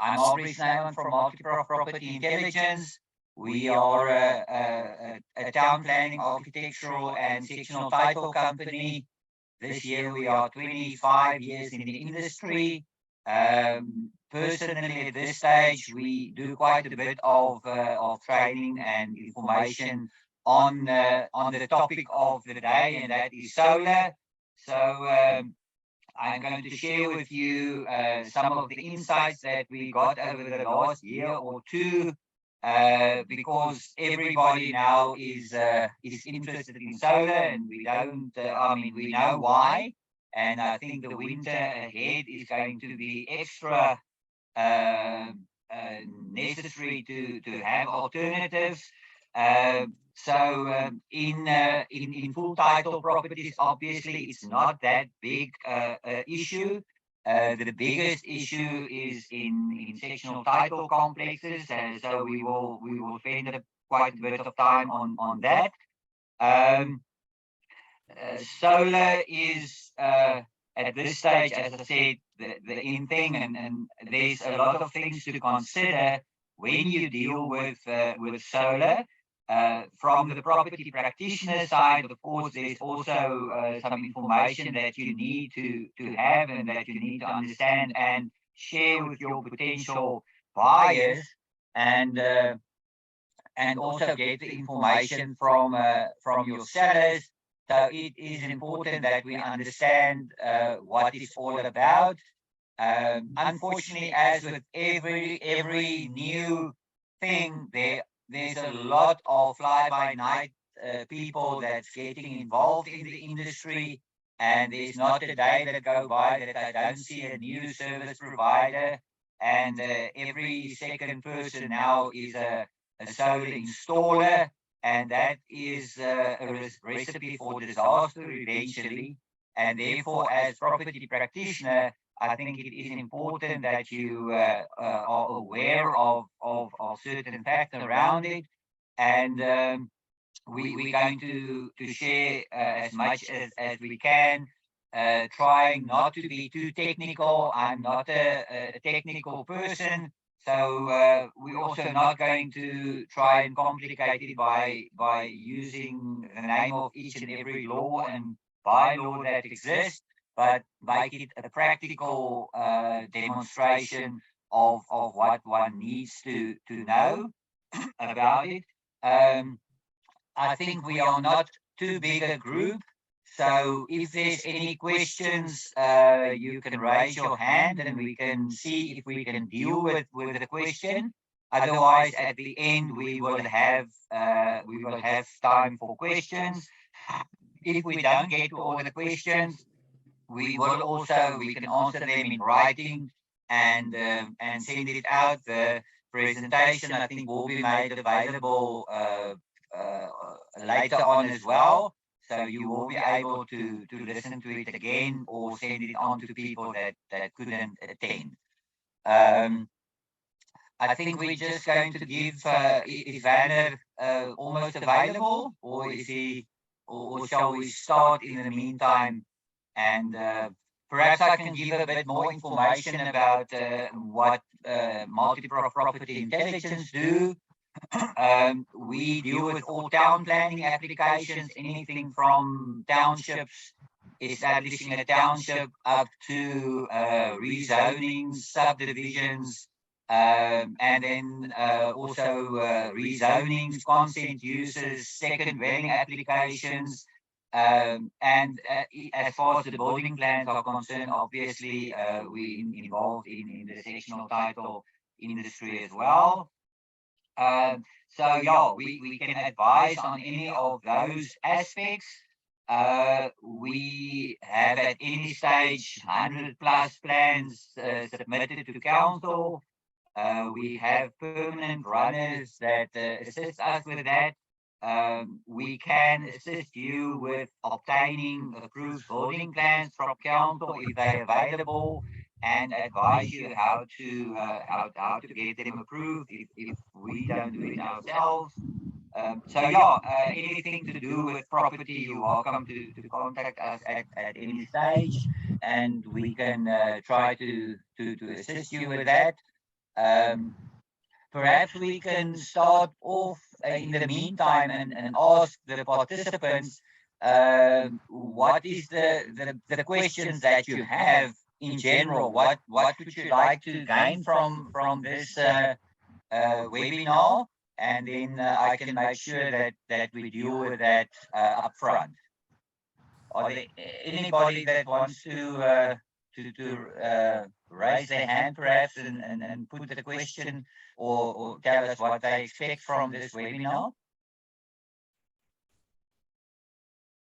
I'm Aubrey Snowman from Multiprof Property Intelligence. We are a town planning, architectural, and sectional title company. This year we are 25 years in the industry. Personally, at this stage, we do quite a bit of training and information on the topic of the day, and that is solar. So I'm going to share with you some of the insights that we got over the last year or two, because everybody now is interested in solar, and we don't. I mean, we know why, and I think the winter ahead is going to be extra uh, necessary to have alternatives. In full title properties, obviously, it's not that big issue. The biggest issue is in sectional title complexes, so we will spend quite a bit of time on that. Um, Solar is at this stage, as I said, the in thing, and there's a lot of things to consider when you deal with solar. From the property practitioner side, of course, there's also some information that you need to have and that you need to understand and share with your potential buyers, and uh, and also get the information from your sellers. So it is important that we understand what it's all about. Unfortunately, as with every new thing, there's a lot of fly by night people that's getting involved in the industry, and there's not a day that go by that I don't see a new service provider, and every second person now is a solar installer, and that is a recipe for disaster eventually. And therefore, as property practitioner, I think it is important that you are aware of certain facts around it, and we're going to share as much as we can, trying not to be too technical. I'm not a technical person, so we're also not going to try and complicate it by using the name of each and every law and bylaw that exists, but make it a practical demonstration of what one needs to know about it. Um, I think we are not too big a group. So if there's any questions, you can raise your hand and we can see if we can deal with the question. Otherwise, at the end, we will have time for questions. If we don't get to all the questions, we can answer them in writing and send it out. The presentation, I think, will be made available uh, later on as well. So you will be able to listen to it again or send it on to people that couldn't attend. Um, I think we're just going to give, is Werner almost available, or is he, or shall we start in the meantime? And perhaps I can give a bit more information about what multi-prof property intelligence do. We deal with all town planning applications, anything from townships, establishing a township, up to rezoning, subdivisions, and then also rezonings, consent uses, second dwelling applications. And as far as the building plans are concerned, obviously we involved in the sectional title industry as well. So yeah, we can advise on any of those aspects. We have at any stage 100 plus plans submitted to council. We have permanent runners that assist us with that. We can assist you with obtaining approved building plans from council if they're available, and advise you how to get them approved if we don't do it ourselves. So yeah, anything to do with property, you're welcome to contact us at any stage, and we can try to assist you with that. Perhaps we can start off in the meantime and ask the participants what is the questions that you have in general. What would you like to gain from this webinar? And then I can make sure that we deal with that up front. Are there anybody that wants to raise their hand perhaps and put the question or tell us what they expect from this webinar?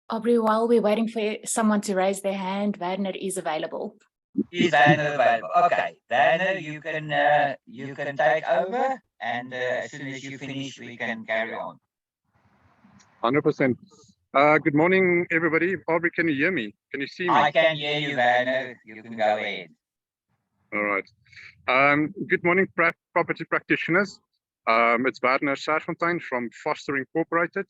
Aubrey, while we're waiting for someone to raise their hand, Werner is available. Is Werner available? Okay, Werner, you can take over, and as soon as you finish, we can carry on. 100%. Good morning, everybody. Aubrey, can you hear me? Can you see me? I can hear you, Werner. You can go ahead. All right. Good morning, property practitioners. It's Werner Serfontein from Vorster Incorporated.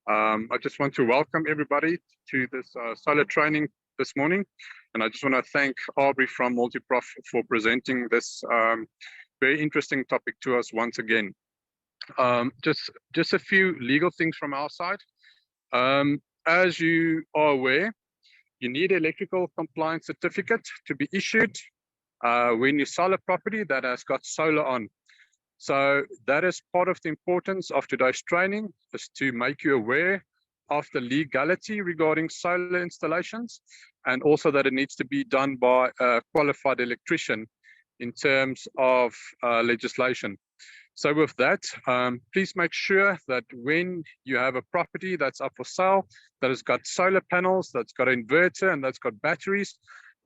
I just want to welcome everybody to this solar training this morning. And I just want to thank Aubrey from Multiprof for presenting this very interesting topic to us once again. Just a few legal things from our side. As you are aware, you need an electrical compliance certificate to be issued when you sell a property that has got solar on. So that is part of the importance of today's training, is to make you aware of the legality regarding solar installations, and also that it needs to be done by a qualified electrician in terms of legislation. So with that, please make sure that when you have a property that's up for sale, that has got solar panels, that's got an inverter, and that's got batteries,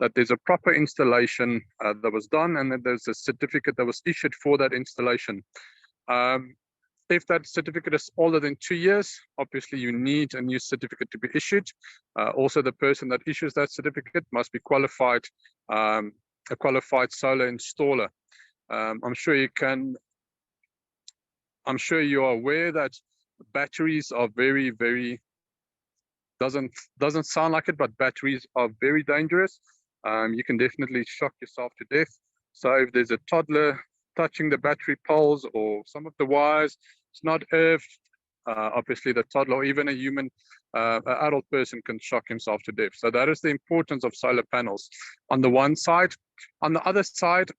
that there's a proper installation that was done, and that there's a certificate that was issued for that installation. If that certificate is older than 2 years, obviously you need a new certificate to be issued. Also, the person that issues that certificate must be qualified, a qualified solar installer. I'm sure you are aware that batteries are very doesn't sound like it, but batteries are very dangerous. You can definitely shock yourself to death. So if there's a toddler touching the battery poles or some of the wires, it's not earthed. Obviously, the toddler or even a human, an adult person can shock himself to death. So that is the importance of solar panels on the one side. On the other side,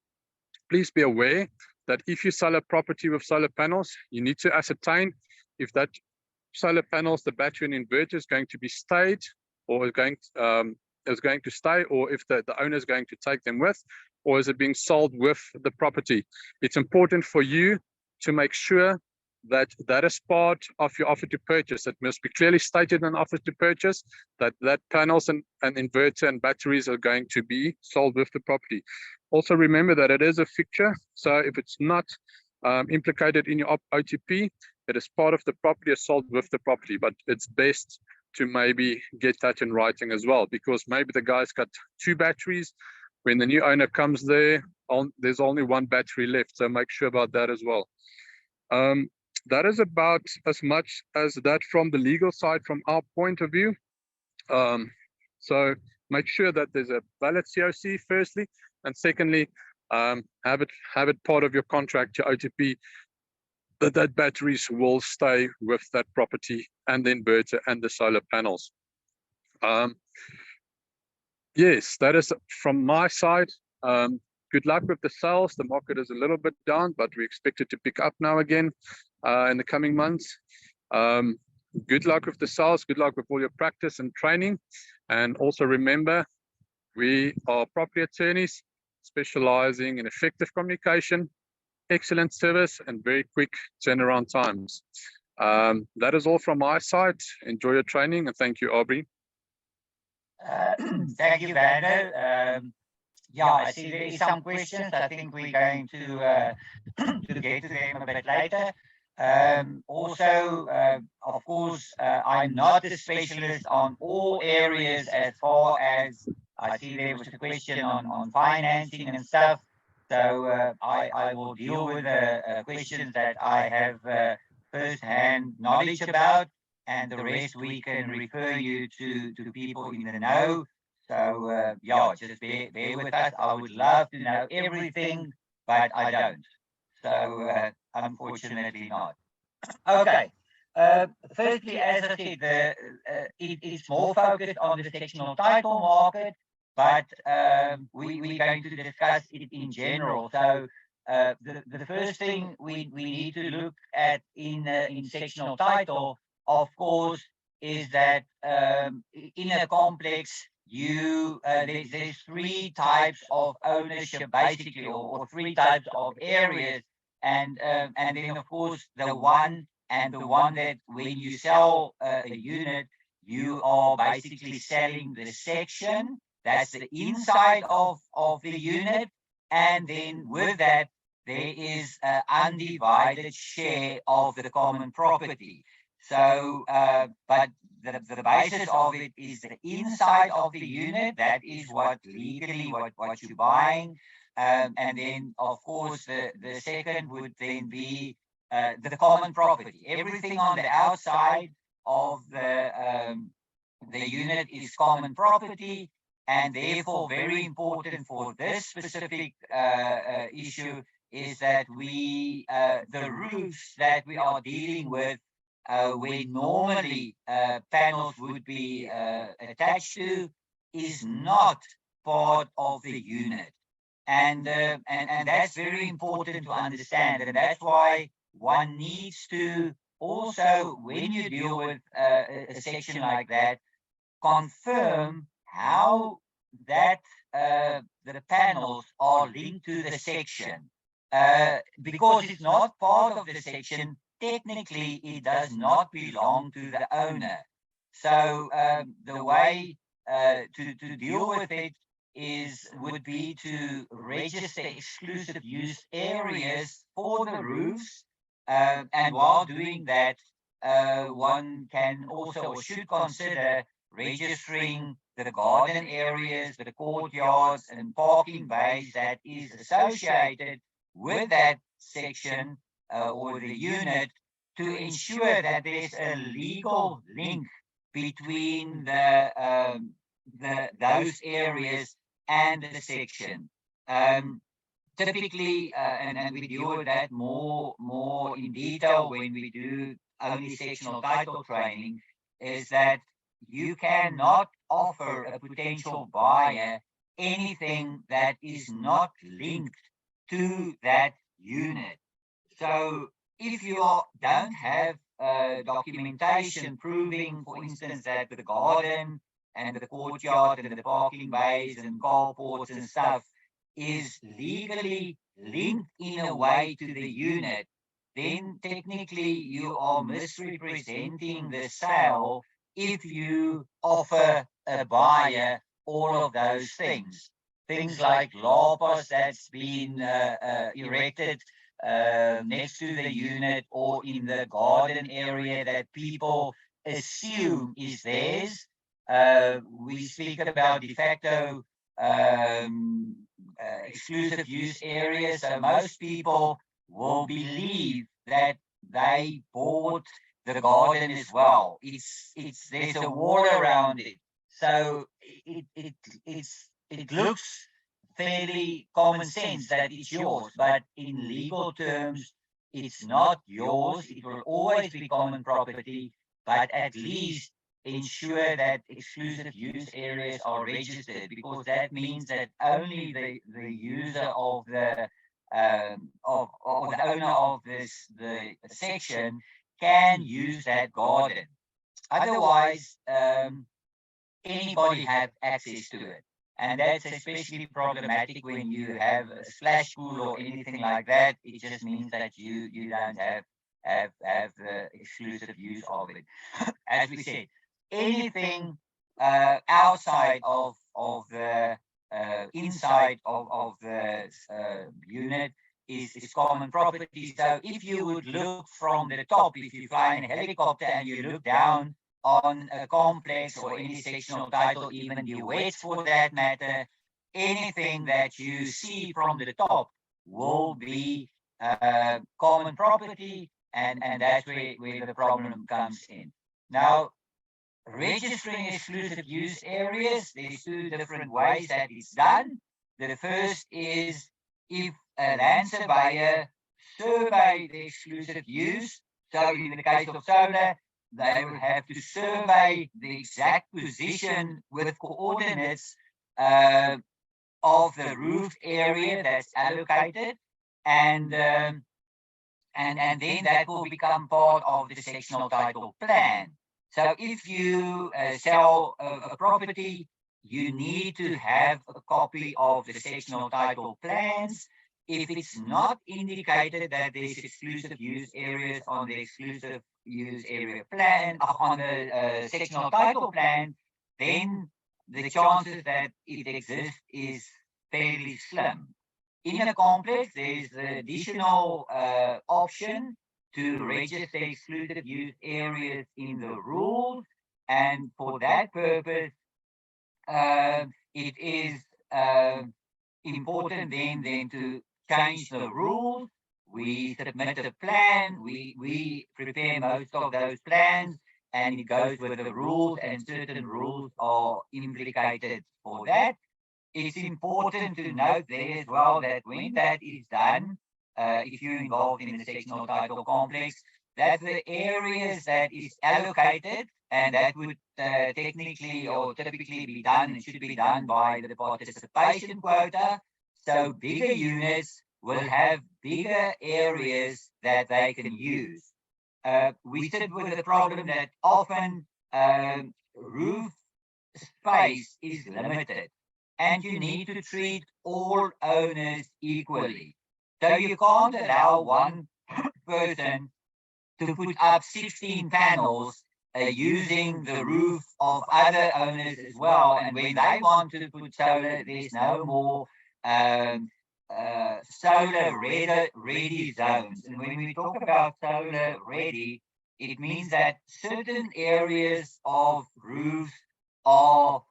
please be aware that if you sell a property with solar panels, you need to ascertain if that solar panels, the battery and inverter is going to be stayed or is going to stay, or if the owner is going to take them with, or is it being sold with the property. It's important for you to make sure that that is part of your offer to purchase. It must be clearly stated in an offer to purchase that panels and inverter and batteries are going to be sold with the property. Also remember that it is a fixture, so if it's not implicated in your OTP, it is part of the property, is sold with the property. But it's best to maybe get that in writing as well, because maybe the guy's got 2 batteries. When the new owner comes there, there's only 1 battery left, so make sure about that as well. That is about as much as that from the legal side from our point of view. So make sure that there's a valid COC firstly, and secondly, have it part of your contract, your OTP, that batteries will stay with that property and the inverter and the solar panels. Yes, that is from my side. Good luck with the sales. The market is a little bit down, but we expect it to pick up now again in the coming months. Good luck with the sales. Good luck with all your practice and training. And also remember, we are property attorneys specializing in effective communication, excellent service, and very quick turnaround times. That is all from my side. Enjoy your training, and thank you, Aubrey. Thank you, Werner. Yeah, I see there is some questions. I think we're going to get to them a bit later. Also, of course, I'm not a specialist on all areas as far as I see there was a question on financing and stuff. So I will deal with the questions that I have first-hand knowledge about, and the rest we can refer you to people in the know. So yeah, just bear with us. I would love to know everything, but I don't. So unfortunately not. Okay. Firstly, as I said, it is more focused on the sectional title market, but we're going to discuss it in general. So the first thing we need to look at in sectional title, of course, is that in a complex, there's three types of ownership basically, or three types of areas, and then of course the one that when you sell a unit, you are basically selling the section. That's the inside of the unit. And then with that, there is an undivided share of the common property. So, but the basis of it is the inside of the unit. That is what legally what you're buying. And then, of course, the second would then be the common property. Everything on the outside of the unit is common property, and therefore very important for this specific issue is that the roofs that we are dealing with, where normally panels would be attached to, is not part of the unit. And that's very important to understand, and that's why one needs to also, when you deal with a section like that, confirm how that the panels are linked to the section. Because it's not part of the section, technically it does not belong to the owner. So the way to deal with it would be to register exclusive use areas for the roofs, and while doing that, one can also or should consider registering the garden areas, the courtyards and parking bays that is associated with that section or the unit, to ensure that there's a legal link between those areas and the section. Typically, and we deal with that more in detail when we do only sectional title training, is that you cannot offer a potential buyer anything that is not linked to that unit. So if you don't have documentation proving, for instance, that the garden and the courtyard and the parking bays and carports and stuff is legally linked in a way to the unit, then technically you are misrepresenting the sale if you offer a buyer all of those things. Things like lapas that's been erected next to the unit or in the garden area that people assume is theirs. We speak about de facto exclusive use areas. So most people will believe that they bought the garden as well. There's a wall around it. So it looks fairly common sense that it's yours, but in legal terms, it's not yours. It will always be common property, but at least ensure that exclusive use areas are registered, because that means that only the user of the or the owner of the section can use that garden. Otherwise, anybody have access to it. And that's especially problematic when you have a splash pool or anything like that. It just means that you don't have the exclusive use of it. As we said, anything outside of the inside of the unit is common property. So if you would look from the top, if you fly in a helicopter and you look down on a complex or any sectional title, even the EUA'S for that matter, anything that you see from the top will be common property, and that's where the problem comes in. Now, registering exclusive use areas, there's two different ways that it's done. The first is if a land surveyor survey the exclusive use. So in the case of solar, they will have to survey the exact position with coordinates of the roof area that's allocated, and then that will become part of the sectional title plan. So if you sell a property, you need to have a copy of the sectional title plans. If it's not indicated that there's exclusive use areas on the exclusive use area plan, on the sectional title plan, then the chances that it exists is fairly slim. In a complex, there's the additional option to register exclusive use areas in the rules, and for that purpose, it is important then to change the rules. We submit a plan, we prepare most of those plans, and it goes with the rules, and certain rules are implicated for that. It's important to note there as well that when that is done, if you're involved in the sectional title complex, that the areas that is allocated, and that would technically or typically be done, and should be done by the participation quota. So bigger units will have bigger areas that they can use. We sit with the problem that often roof space is limited, and you need to treat all owners equally. So you can't allow one person to put up 16 panels using the roof of other owners as well. And when they want to put solar, there's no more solar ready zones. And when we talk about solar ready, it means that certain areas of roofs are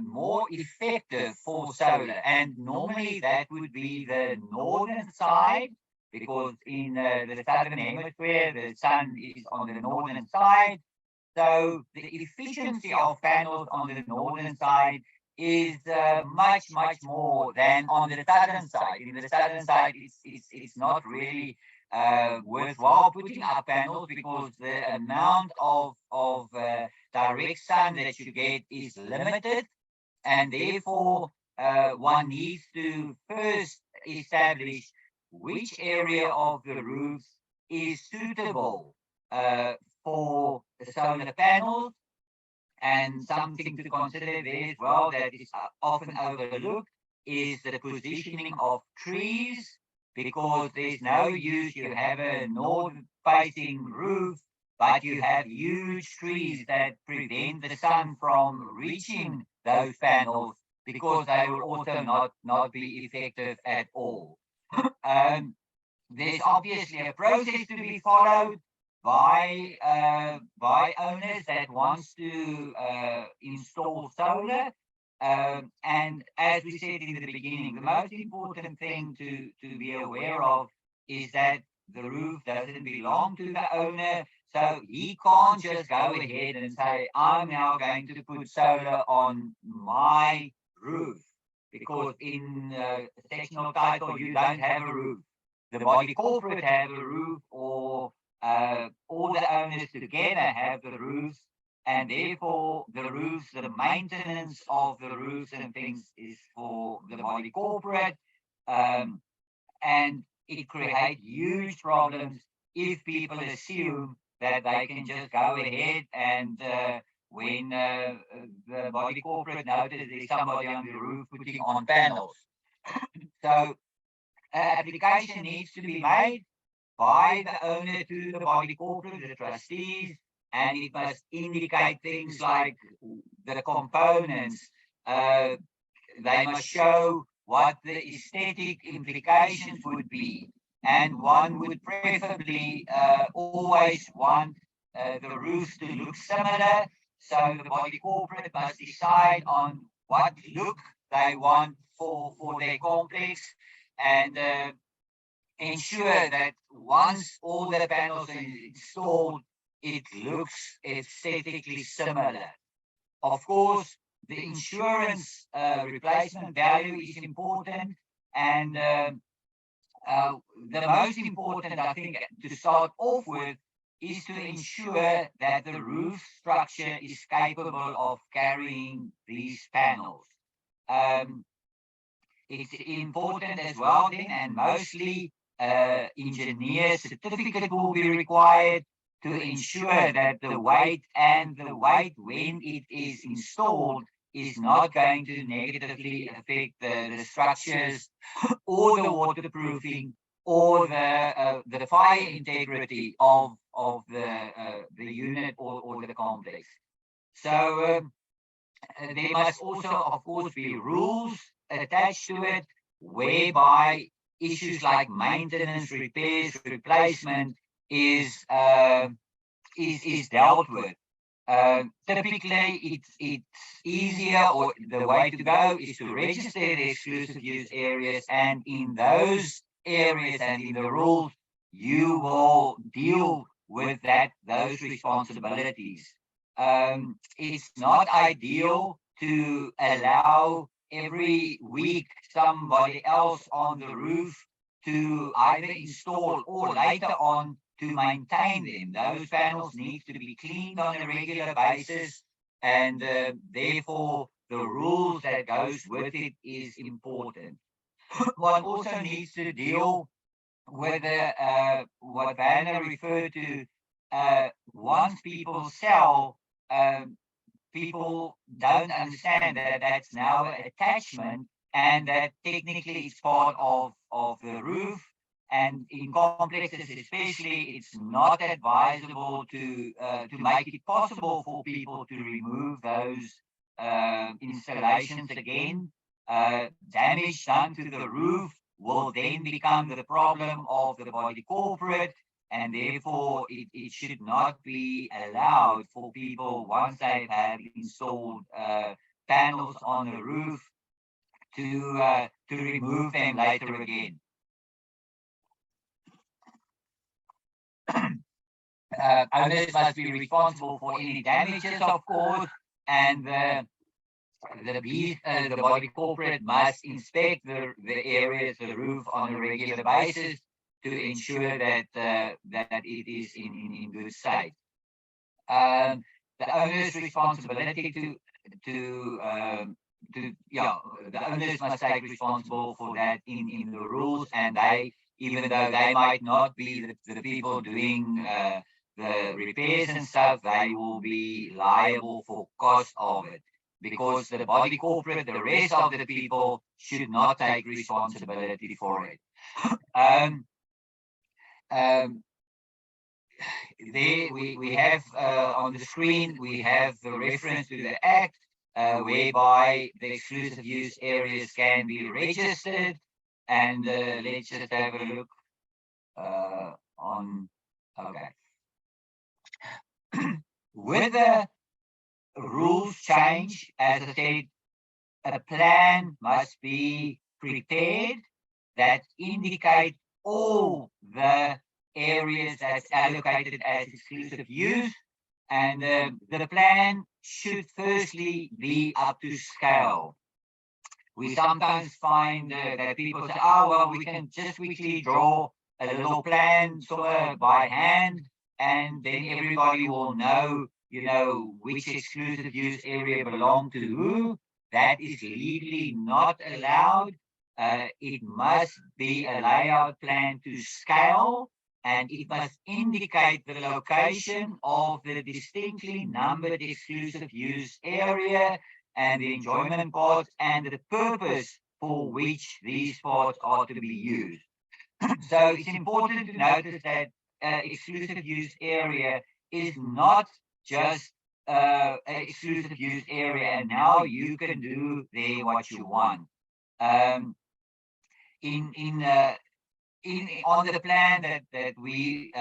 more effective for solar, and normally that would be the northern side, because in the southern hemisphere the sun is on the northern side. So the efficiency of panels on the northern side is much more than on the southern side. In the southern side, it's not really worthwhile putting up panels, because the amount of direct sun that you get is limited, and therefore one needs to first establish which area of the roof is suitable for the solar panels. And something to consider there as well that is often overlooked is the positioning of trees, because there's no use you have a north-facing roof, but you have huge trees that prevent the sun from reaching those panels, because they will also not be effective at all. There's obviously a process to be followed by owners that wants to install solar. And as we said in the beginning, the most important thing to be aware of is that the roof doesn't belong to the owner. So he can't just go ahead and say, I'm now going to put solar on my roof, because in sectional title you don't have a roof. The body corporate have a roof, or all the owners together have the roofs, and therefore the roofs, the maintenance of the roofs and things is for the body corporate, and it creates huge problems if people assume that they can just go ahead and when the body corporate notices there's somebody on the roof putting on panels. So application needs to be made by the owner to the body corporate, the trustees, and it must indicate things like the components. They must show what the aesthetic implications would be, and one would preferably always want the roofs to look similar. So the body corporate must decide on what look they want for their complex, and ensure that once all the panels are installed, it looks aesthetically similar. Of course, the insurance replacement value is important, and the most important, I think, to start off with is to ensure that the roof structure is capable of carrying these panels. It's important as well then, and mostly engineer certificate will be required to ensure that the weight when it is installed is not going to negatively affect the structures or the waterproofing or the fire integrity of the unit or the complex. So there must also, of course, be rules attached to it, whereby issues like maintenance, repairs, replacement is dealt with. Typically, it's easier, or the way to go is to register the exclusive use areas, and in those areas and in the rules, you will deal with those responsibilities. It's not ideal to allow every week somebody else on the roof to either install or later on to maintain them. Those panels need to be cleaned on a regular basis, and therefore the rules that goes with it is important. One also needs to deal with what Werner referred to. Once people sell, people don't understand that that's now an attachment, and that technically it's part of the roof. And in complexes especially, it's not advisable to make it possible for people to remove those installations again. Damage done to the roof will then become the problem of the body corporate, and therefore it should not be allowed for people, once they have installed panels on the roof, to remove them later again. Owners must be responsible for any damages, of course, and the body corporate must inspect the areas, the roof, on a regular basis to ensure that it is in good state. The owner's responsibility the owners must take responsible for that in the rules, and even though they might not be the people doing the repairs and stuff, they will be liable for cost of it, because the body corporate, the rest of the people, should not take responsibility for it. There we have on the screen, we have the reference to the Act, whereby the exclusive use areas can be registered. And let's just have a look on, okay. With the rules change, as I said, a plan must be prepared that indicate all the areas that's allocated as exclusive use, and the plan should firstly be up to scale. We sometimes find that people say, oh, well, we can just quickly draw a little plan somewhere by hand, and then everybody will know, which exclusive use area belongs to who. That is legally not allowed. It must be a layout plan to scale, and it must indicate the location of the distinctly numbered exclusive use area and the enjoyment parts and the purpose for which these parts are to be used. So it's important to notice that exclusive use area is not just an exclusive use area, and now you can do there what you want. On the plan that we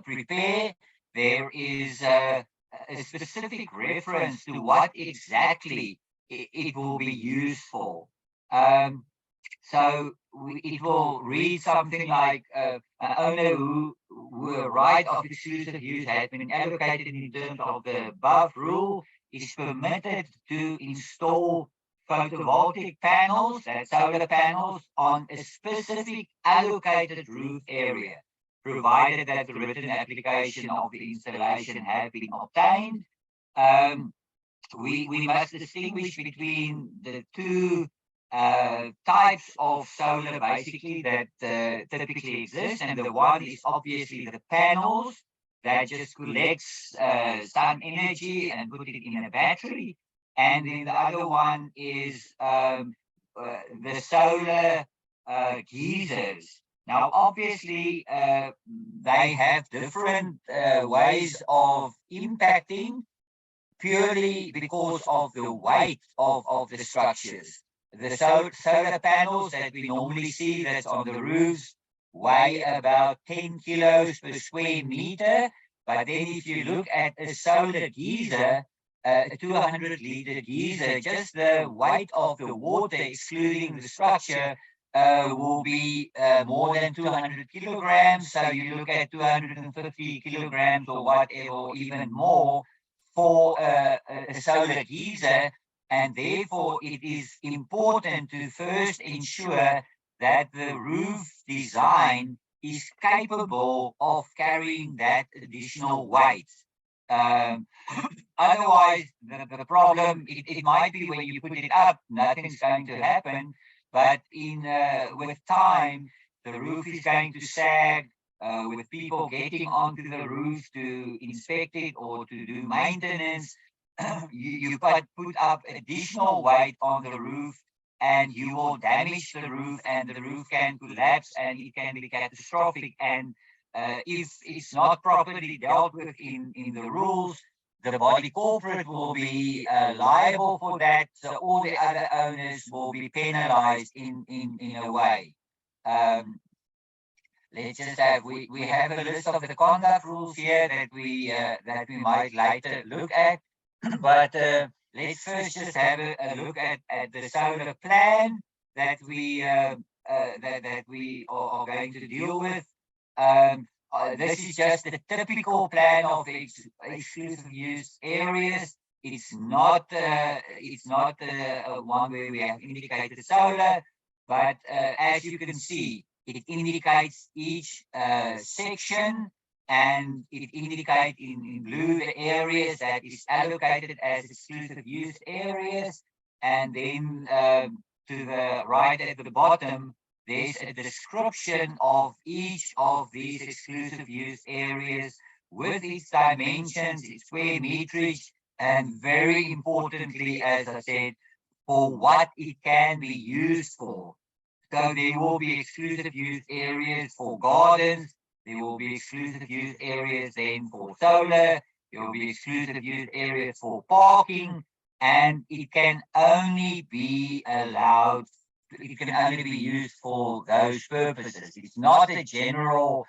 prepare, there is a specific reference to what exactly it will be used for. So it will read something like an owner who a right of exclusive use has been allocated in terms of the above rule is permitted to install photovoltaic panels, that's solar panels, on a specific allocated roof area, provided that the written application of the installation have been obtained. We must distinguish between the two types of solar basically that typically exist, and the one is obviously the panels that just collects sun energy and put it in a battery, and then the other one is the solar geysers. Now, obviously, they have different ways of impacting purely because of the weight of the structures. The solar panels that we normally see that's on the roofs weigh about 10 kilos per square meter. But then if you look at a solar geyser, a 200-liter geyser, just the weight of the water, excluding the structure, will be more than 200 kilograms. So you look at 250 kilograms or whatever, or even more, for a solar geyser, and therefore it is important to first ensure that the roof design is capable of carrying that additional weight. Otherwise, the problem, it might be when you put it up, nothing's going to happen, but with time, the roof is going to sag. With people getting onto the roof to inspect it or to do maintenance, you put up additional weight on the roof, and you will damage the roof, and the roof can collapse, and it can be catastrophic. And if it's not properly dealt with in the rules, the body corporate will be liable for that. So all the other owners will be penalized in a way. Let's just have, we have a list of the conduct rules here that we might later look at. But let's first just have a look at the solar plan that we are going to deal with. This is just the typical plan of the exclusive use areas. It's not one where we have indicated solar, but as you can see, it indicates each section, and it indicates in blue the areas that is allocated as exclusive use areas. And then to the right at the bottom, there's a description of each of these exclusive use areas with its dimensions, its square meterage, and very importantly, as I said, for what it can be used for. So there will be exclusive use areas for gardens. There will be exclusive use areas then for solar. There will be exclusive use areas for parking, and it can only be allowed. It can only be used for those purposes. It's not a general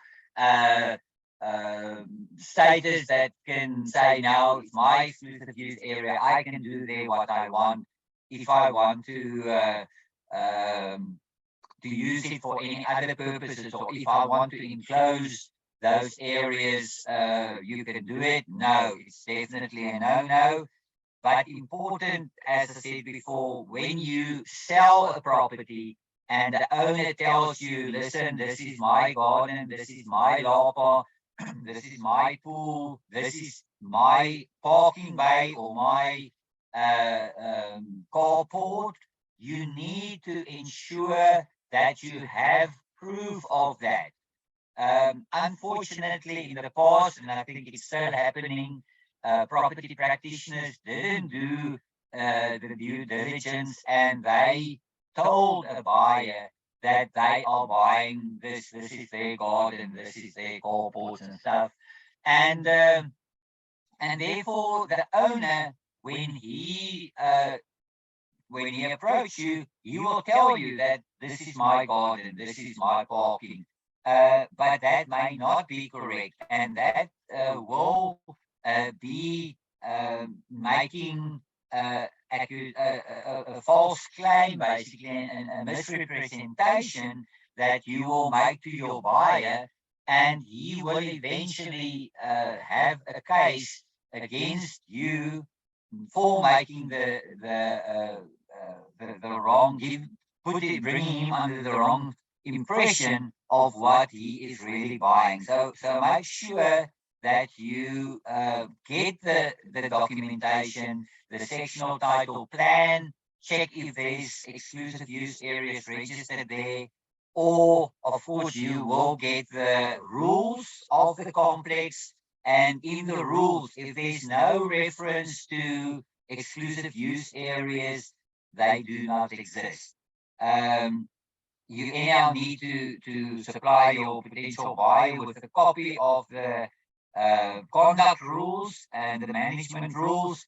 status that can say, now it's my exclusive use area. I can do there what I want. If I want to use it for any other purposes, or if I want to enclose those areas, you can do it. No, it's definitely a no-no. But important, as I said before, when you sell a property and the owner tells you, listen, this is my garden, this is my lapa, this is my pool, this is my parking bay or my carport, you need to ensure that you have proof of that. Unfortunately, in the past, and I think it's still happening, property practitioners didn't do the due diligence, and they told a buyer that they are buying this is their garden, this is their carport and stuff. And therefore, the owner, when he approaches you, he will tell you that this is my garden, this is my parking. But that may not be correct, and that will be making a false claim, basically, and a misrepresentation that you will make to your buyer, and he will eventually have a case against you for making the the wrong, bringing him under the wrong impression of what he is really buying. So make sure that you get the documentation, the sectional title plan, check if there's exclusive use areas registered there, or of course you will get the rules of the complex. And in the rules, if there's no reference to exclusive use areas, they do not exist. You anyhow need to supply your potential buyer with a copy of the conduct rules and the management rules,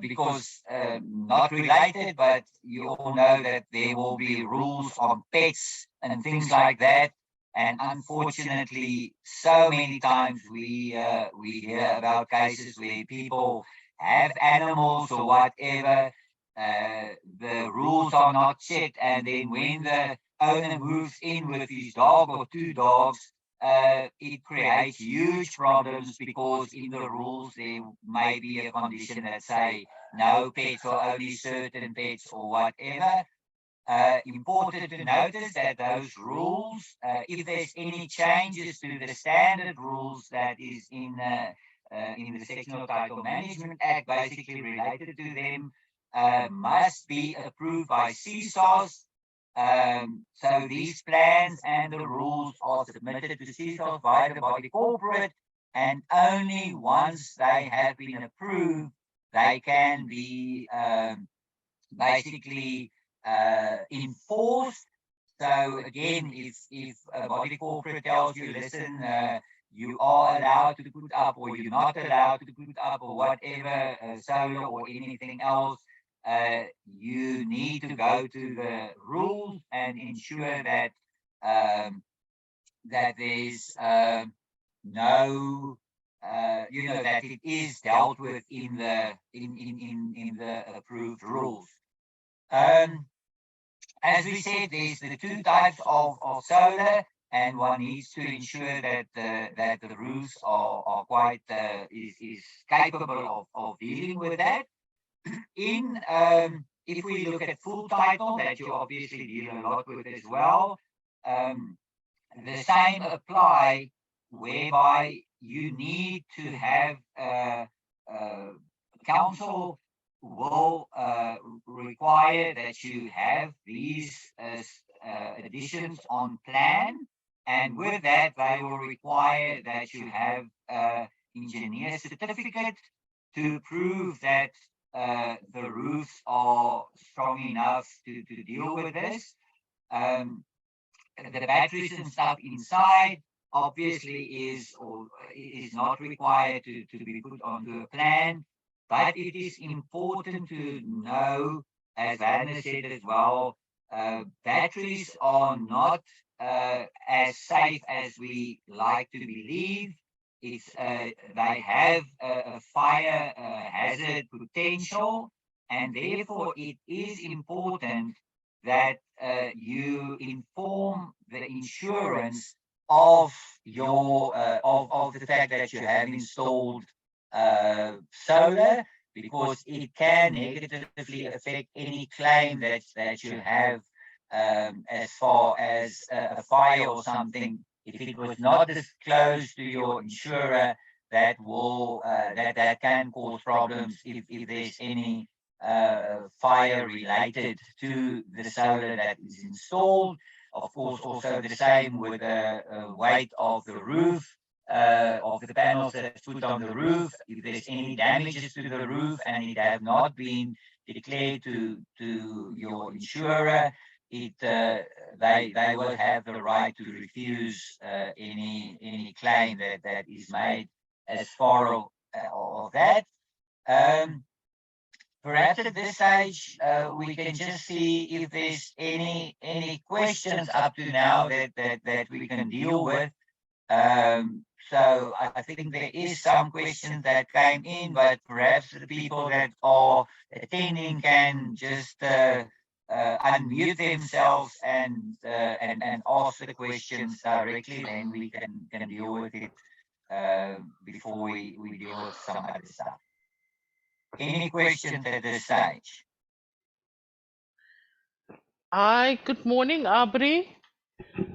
because not related, but you all know that there will be rules on pets and things like that. And unfortunately, so many times we hear about cases where people have animals or whatever. The rules are not set, and then when the owner moves in with his dog or two dogs, it creates huge problems, because in the rules there may be a condition that say no pets or only certain pets or whatever. Important to notice that those rules, if there's any changes to the standard rules that is in the Sectional Title Management Act, basically related to them, must be approved by CSOS. So these plans and the rules are submitted to CSOS via the body corporate, and only once they have been approved, they can be basically enforced. So again, if a body corporate tells you, listen, you are allowed to put up, or you're not allowed to put up, or whatever, solar or anything else, you need to go to the rules and ensure that that there's no that it is dealt with in the approved rules. As we said, there's the two types of solar, and one needs to ensure that the roofs are quite is capable of dealing with that. If we look at full title, that you obviously deal a lot with as well, the same apply, whereby you need to have council will require that you have these additions on plan, and with that they will require that you have engineer certificate to prove that the roofs are strong enough to deal with this. The batteries and stuff inside obviously is not required to be put onto a plan, but it is important to know, as Werner said as well, batteries are not as safe as we like to believe. It's they have a fire hazard potential, and therefore it is important that you inform the insurance of your of the fact that you have installed solar, because it can negatively affect any claim that you have as far as a fire or something. If it was not disclosed to your insurer, that will that can cause problems if there's any fire related to the solar that is installed. Of course, also the same with the weight of the roof, of the panels that's put on the roof. If there's any damages to the roof and it have not been declared to your insurer, they will have the right to refuse any claim that is made as far of that. Perhaps at this stage we can just see if there's any questions up to now that we can deal with. So I think there is some questions that came in, but perhaps the people that are attending can just unmute themselves and ask the questions directly, then we can deal with it before we deal with some other stuff. Any questions at this stage? Hi, good morning, Aubrey.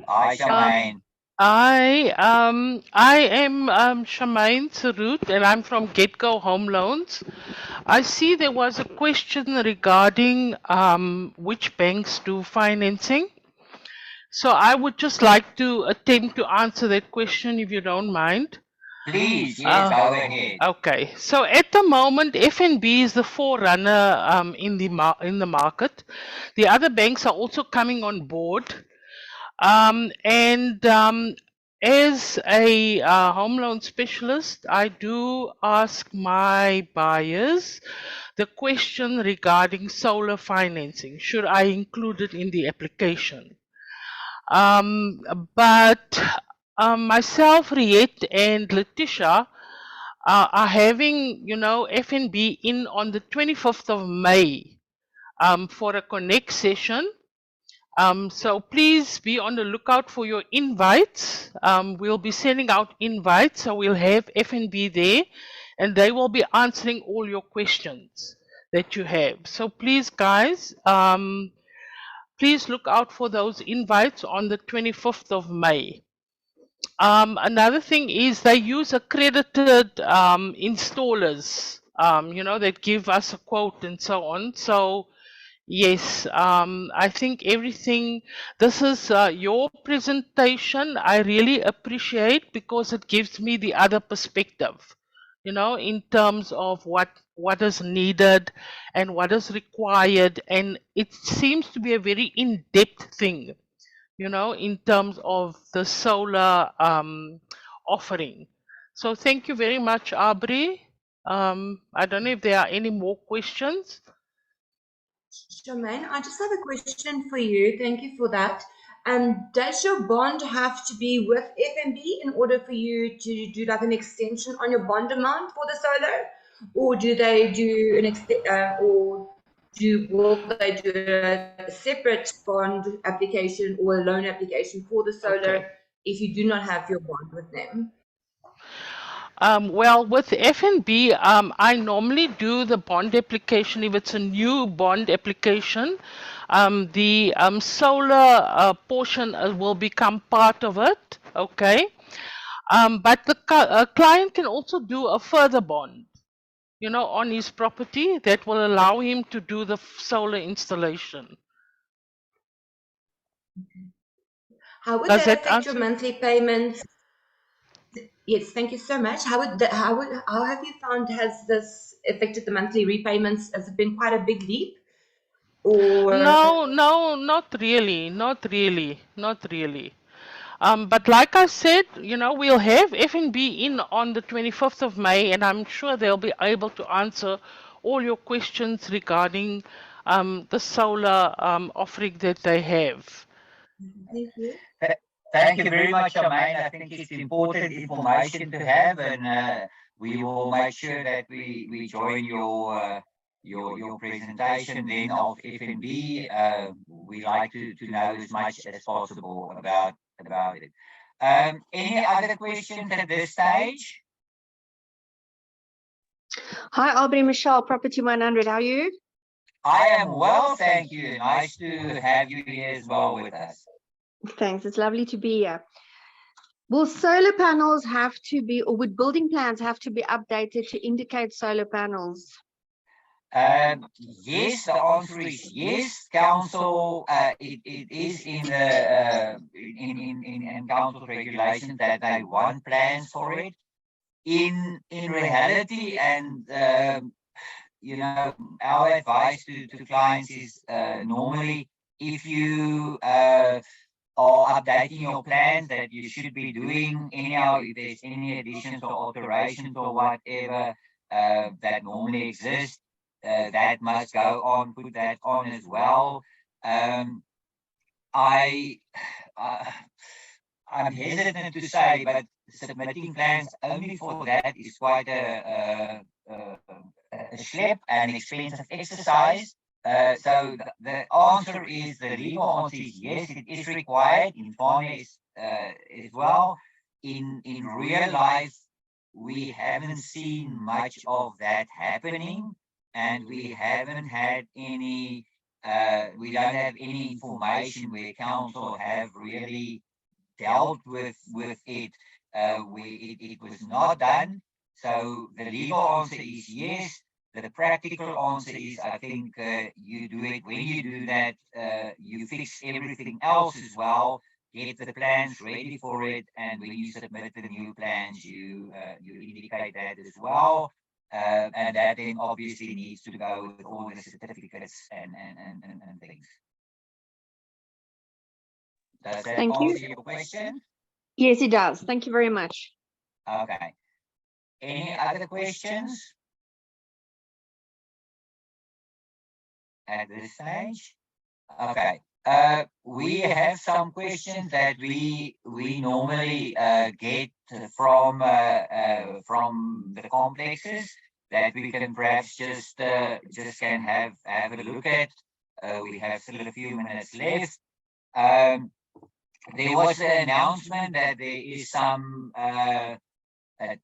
Hi, Charmaine. I am Shamaine Sarut and I'm from GetGo Home Loans. I see there was a question regarding which banks do financing. So I would just like to attempt to answer that question if you don't mind. Please, yes, go ahead. Okay, so at the moment, FNB is the forerunner in the market. The other banks are also coming on board. And as a home loan specialist, I do ask my buyers the question regarding solar financing. Should I include it in the application? But myself, Riet, and Letitia are having, FNB in on the 25th of May for a connect session. So please be on the lookout for your invites. We'll be sending out invites, so we'll have FNB there, and they will be answering all your questions that you have. So please, guys, please look out for those invites on the 25th of May. Another thing is they use accredited installers, that give us a quote and so on. So yes, I think everything, this is your presentation. I really appreciate because it gives me the other perspective, in terms of what is needed and what is required. And it seems to be a very in-depth thing, in terms of the solar offering. So thank you very much, Aubrey. I don't know if there are any more questions. Charmaine, I just have a question for you. Thank you for that. Does your bond have to be with FNB in order for you to do like an extension on your bond amount for the solar, or do they do will they do a separate bond application or a loan application for the solar Okay. if you do not have your bond with them? Well, with FNB, I normally do the bond application if it's a new bond application. The solar portion will become part of it, okay? But the client can also do a further bond, on his property that will allow him to do the solar installation. How would Does that that affect your answer? monthly payments? Yes, thank you so much. How have you found, has this affected the monthly repayments? Has it been quite a big leap? Or No, not really, not really, not really. But like I said, we'll have FNB in on the 25th of May, and I'm sure they'll be able to answer all your questions regarding the solar offering that they have. thank you. Thank you very much, Charmaine. I think it's important information to have, and we will make sure that we join your presentation then of FNB. We like to know as much as possible about it. Any other questions at this stage? Hi, Aubrey, Michelle, Property 100. How are you? I am well, thank you. Nice to have you here as well with us. Thanks. It's lovely to be here. Will solar panels have to be, or would building plans have to be updated to indicate solar panels? Yes, the answer is yes. Council, it is in the in council regulations that they want plans for it. In reality, and our advice to clients is normally if you are updating your plans that you should be doing anyhow, if there's any additions or alterations or whatever that normally exists, that must go on, put that on as well. I'm hesitant to say, but submitting plans only for that is quite a schlep and expensive exercise. So the answer is, the legal answer is yes, it is required in finance as well. In real life, we haven't seen much of that happening, and we haven't had any we don't have any information where council have really dealt with it. It was not done. So the legal answer is yes. The practical answer is, I think you do it. When you do that, you fix everything else as well. Get the plans ready for it, and when you submit the new plans, you indicate that as well. And that then obviously needs to go with all the certificates and things. Does that Thank you. answer your question? Yes, it does. Thank you very much. Okay. Any other questions at this stage? Okay. We have some questions that we normally get from the complexes that we can perhaps just can have a look at. We have still a few minutes left. There was an announcement that there is some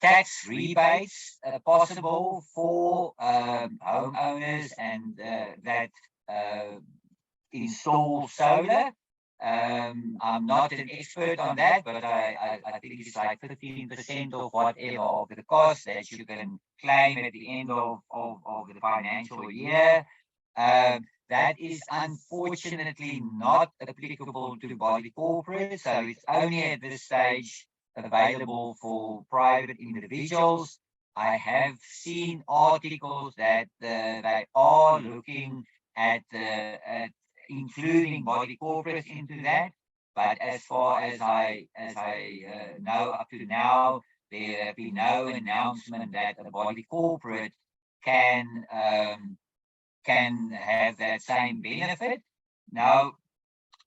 tax rebates possible for homeowners and that install solar. I'm not an expert on that, but I think it's like 15% of whatever of the cost that you can claim at the end of the financial year. That is unfortunately not applicable to body corporate, so it's only at this stage available for private individuals. I have seen articles that they are looking at including body corporates into that, but as far as I know up to now, there have been no announcement that a body corporate can have that same benefit. Now,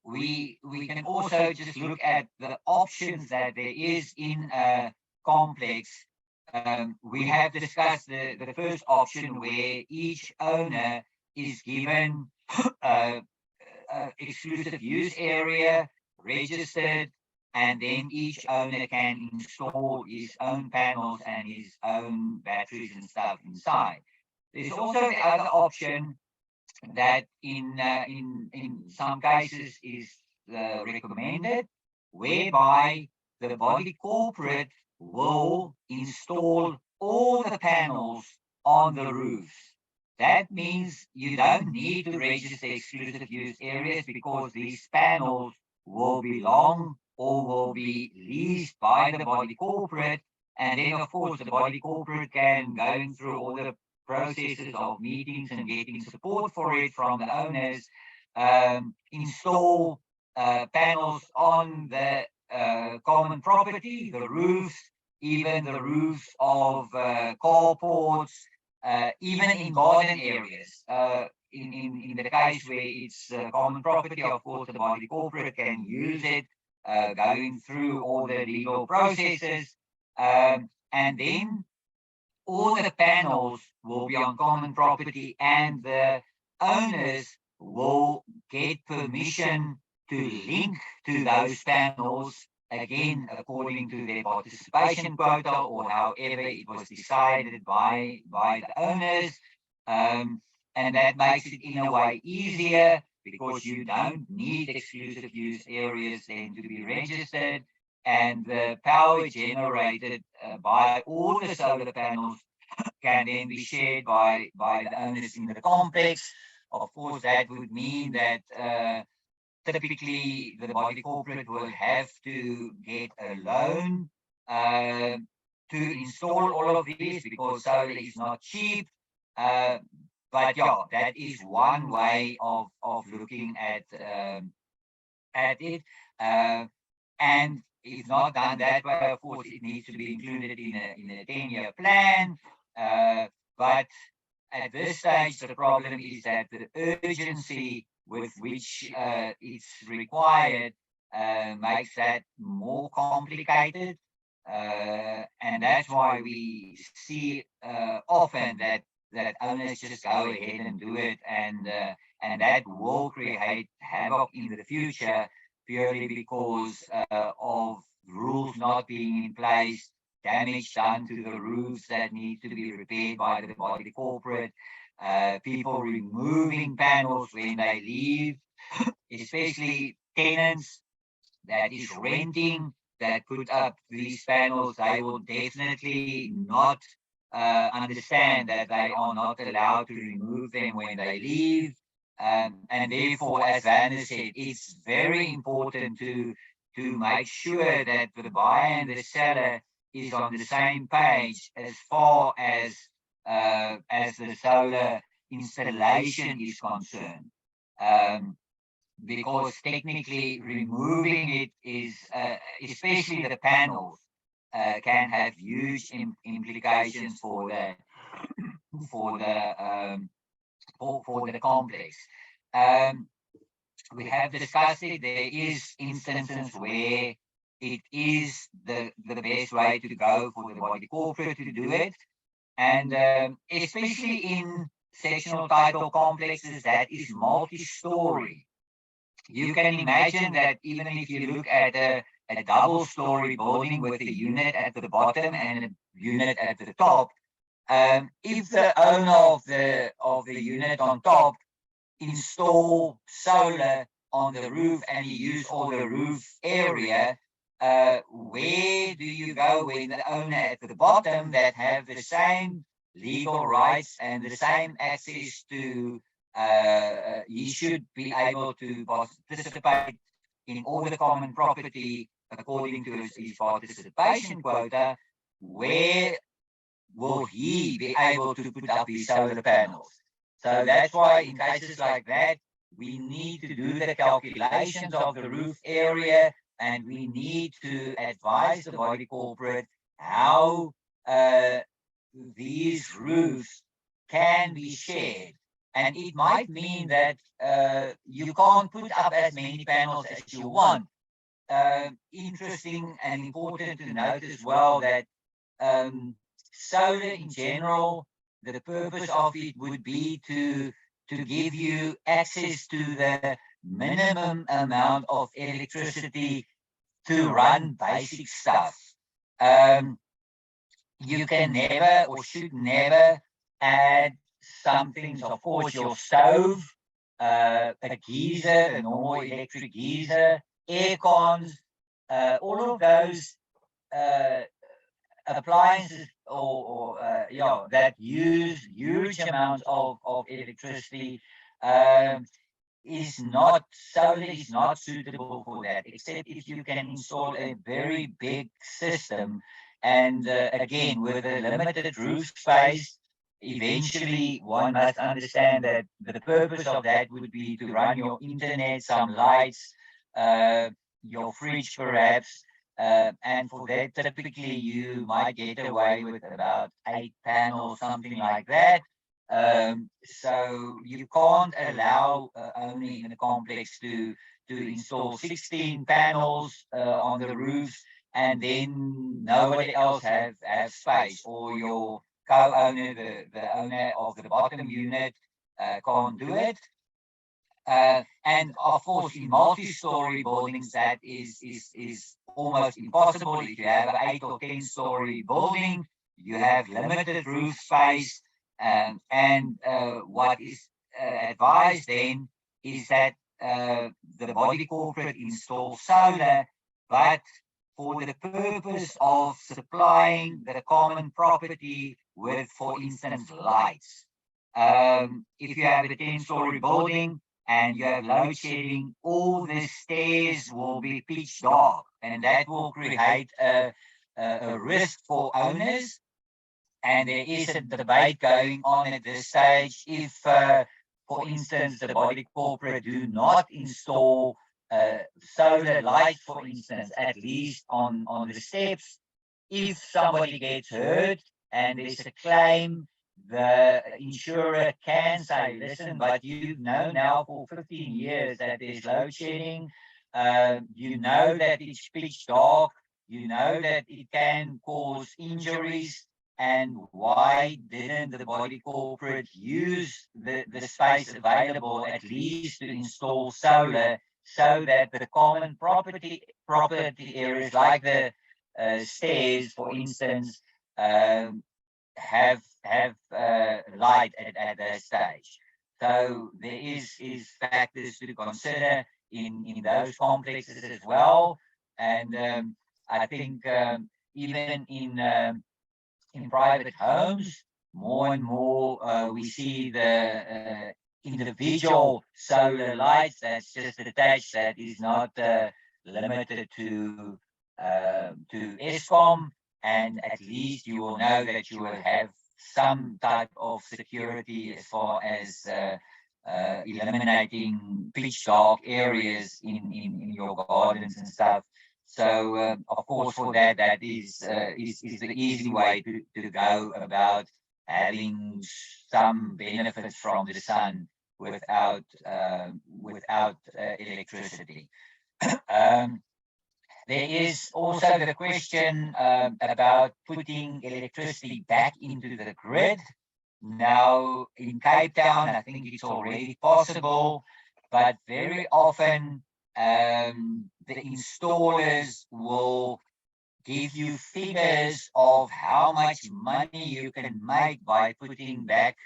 we can also just look at the options that there is in a complex. We have discussed the first option where each owner is given exclusive use area registered, and then each owner can install his own panels and his own batteries and stuff inside. There's also the other option that in some cases is recommended, whereby the body corporate will install all the panels on the roofs. That means you don't need to register exclusive use areas because these panels will belong or will be leased by the body corporate. And then, of course, the body corporate can, going through all the processes of meetings and getting support for it from the owners, install panels on the common property, the roofs, even the roofs of carports, even in garden areas. In the case where it's common property, of course, the body corporate can use it, going through all the legal processes. And then all the panels will be on common property, and the owners will get permission to link to those panels, again, according to their participation quota or however it was decided by the owners. And that makes it in a way easier because you don't need exclusive use areas then to be registered. And the power generated by all the solar panels can then be shared by the owners in the complex. Of course, that would mean that typically the body corporate will have to get a loan to install all of these because solar is not cheap. But yeah, that is one way of looking at it. And if not done that way, of course, it needs to be included in a 10-year plan. But at this stage, the problem is that the urgency with which it's required makes that more complicated. And that's why we see often that owners just go ahead and do it, and that will create havoc in the future purely because of rules not being in place, damage done to the roofs that need to be repaired by the body corporate. people removing panels when they leave, especially tenants that is renting that put up these panels. They will definitely not understand that they are not allowed to remove them when they leave. And therefore, as Werner said, it's very important to make sure that the buyer and the seller is on the same page as far as the solar installation is concerned. Because technically removing it is, especially the panels, can have huge implications for the for the complex. We have discussed it. There is instances where it is the best way to go for the body corporate to do it, and especially in sectional title complexes that is multi-story. You can imagine that even if you look at a double-story building with a unit at the bottom and a unit at the top, if the owner of the unit on top install solar on the roof and you use all the roof area, where do you go when the owner at the bottom that have the same legal rights and the same access to he should be able to participate in all the common property according to his participation quota? Where will he be able to put up his solar panels? So that's why in cases like that, we need to do the calculations of the roof area, and we need to advise the body corporate how these roofs can be shared. And it might mean that you can't put up as many panels as you want. Interesting and important to note as well that solar in general, the purpose of it would be to give you access to the minimum amount of electricity to run basic stuff. You can never or should never add some things, of course, your stove, a geyser, a normal electric geyser, air cons, all of those appliances or that use huge amounts of electricity, solar is not suitable for that, except if you can install a very big system. And again, with a limited roof space, eventually one must understand that the purpose of that would be to run your internet, some lights, your fridge perhaps, and for that typically you might get away with about 8 panels, something like that. So you can't allow only in a complex to install 16 panels on the roof and then nobody else have space, or your co-owner, the owner of the bottom unit, can't do it. And of course, in multi-story buildings, that is almost impossible. If you have an 8 or 10-story building, you have limited roof space, and what is advised then is that the body corporate installs solar, but for the purpose of supplying the common property with, for instance, lights. If you have a 10-story building and you have load shedding, all the stairs will be pitch dark, and that will create a risk for owners. And there is a debate going on at this stage if, for instance, the body corporate do not install solar lights, for instance, at least on the steps. If somebody gets hurt and there's a claim, the insurer can say, listen, but you know now for 15 years that there's load shedding, you know that it's pitch dark, you know that it can cause injuries, and why didn't the body corporate use the space available at least to install solar so that the common property areas like the stairs, for instance, have light at that stage. So there is factors to consider in those complexes as well. And I think even in private homes, more and more we see the individual solar lights that's just attached, that is not limited to ESCOM, and at least you will know that you will have some type of security as far as eliminating pitch dark areas in your gardens and stuff. So of course, for that is the easy way to go about having some benefits from the sun without electricity. There is also the question about putting electricity back into the grid. Now, in Cape Town, I think it's already possible, but very often the installers will give you figures of how much money you can make by putting back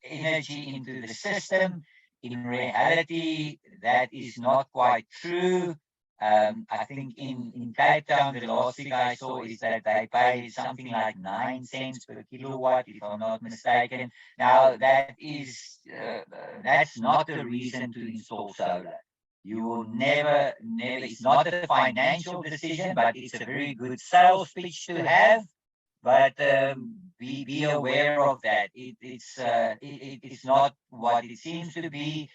energy into the system. In reality, that is not quite true. I think in Cape Town, the last thing I saw is that they pay something like 9 cents per kilowatt, if I'm not mistaken. Now, that is that's not the reason to install solar. You will never, it's not a financial decision, but it's a very good sales pitch to have. But be aware of that. It's not what it seems to be.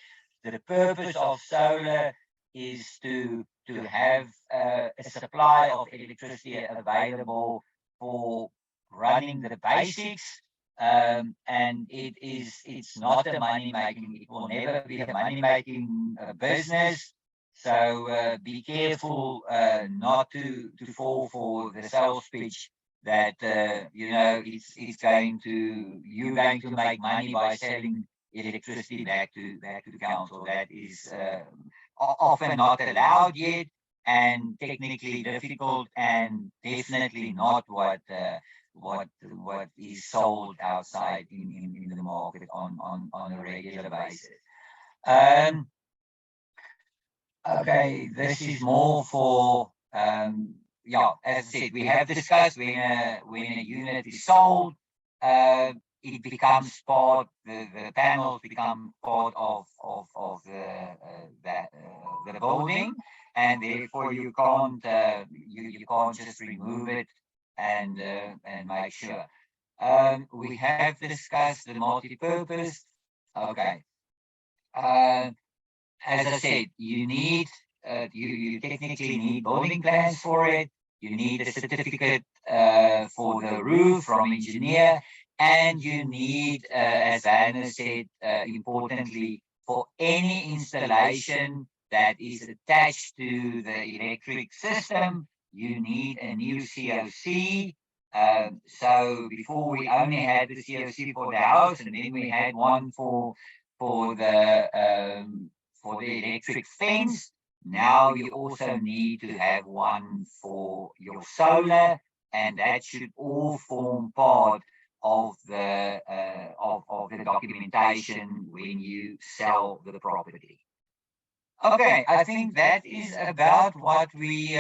The purpose of solar is to have a supply of electricity available for running the basics. And it's not a money making. It will never be a money making business. So be careful not to fall for the sales pitch that it's going to, you're going to make money by selling electricity back to the council. That is often not allowed yet, and technically difficult, and definitely not what is sold outside in the market on a regular basis. Okay, this is more for yeah, as I said, we have discussed when a unit is sold, it becomes part, the panels become part of the building, and therefore you can't you can't just remove it and make sure. We have discussed the multi-purpose. Okay. As I said, you need you technically need building plans for it. You need a certificate for the roof from engineer, and you need, as Anna said, importantly, for any installation that is attached to the electric system, you need a new COC. So before we only had the COC for the house, and then we had one for the electric fence. Now you also need to have one for your solar, and that should all form part of the documentation when you sell the property. Okay, I think that is about what we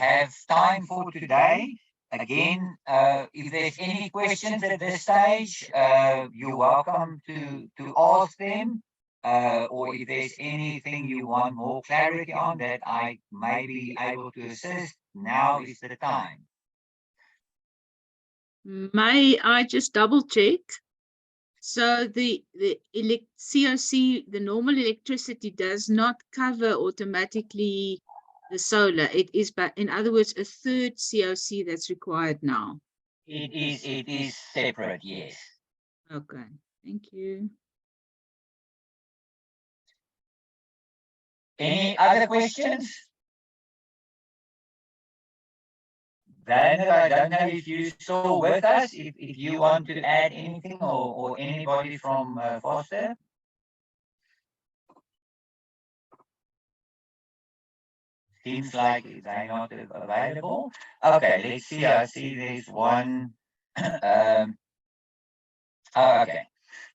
have time for today. Again, if there's any questions at this stage, you're welcome to ask them. Or if there's anything you want more clarity on that I may be able to assist, now is the time. May I just double check? So the COC, the normal electricity, does not cover automatically the solar. It is, but in other words, a third COC that's required now. It is separate, yes. Okay, thank you. Any other questions? Daniel, I don't know if you're still with us, if you want to add anything, or anybody from Vorster. seems like they're not available. Okay, let's see. I see there's one. Okay,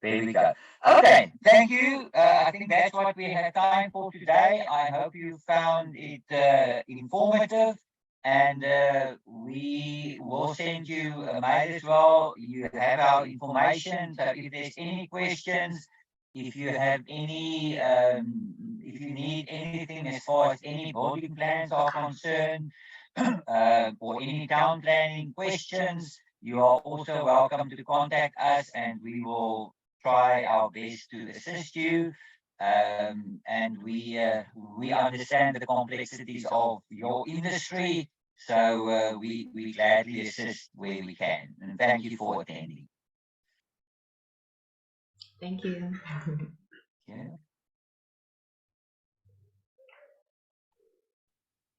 there we go. Okay, thank you. I think that's what we have time for today. I hope you found it informative, and we will send you a mail as well. You have our information. So if there's any questions, if you have any, if you need anything as far as any building plans are concerned, or any town planning questions, you are also welcome to contact us, and we will try our best to assist you. And we understand the complexities of your industry, so we gladly assist where we can. And thank you for attending. Thank you. Yeah.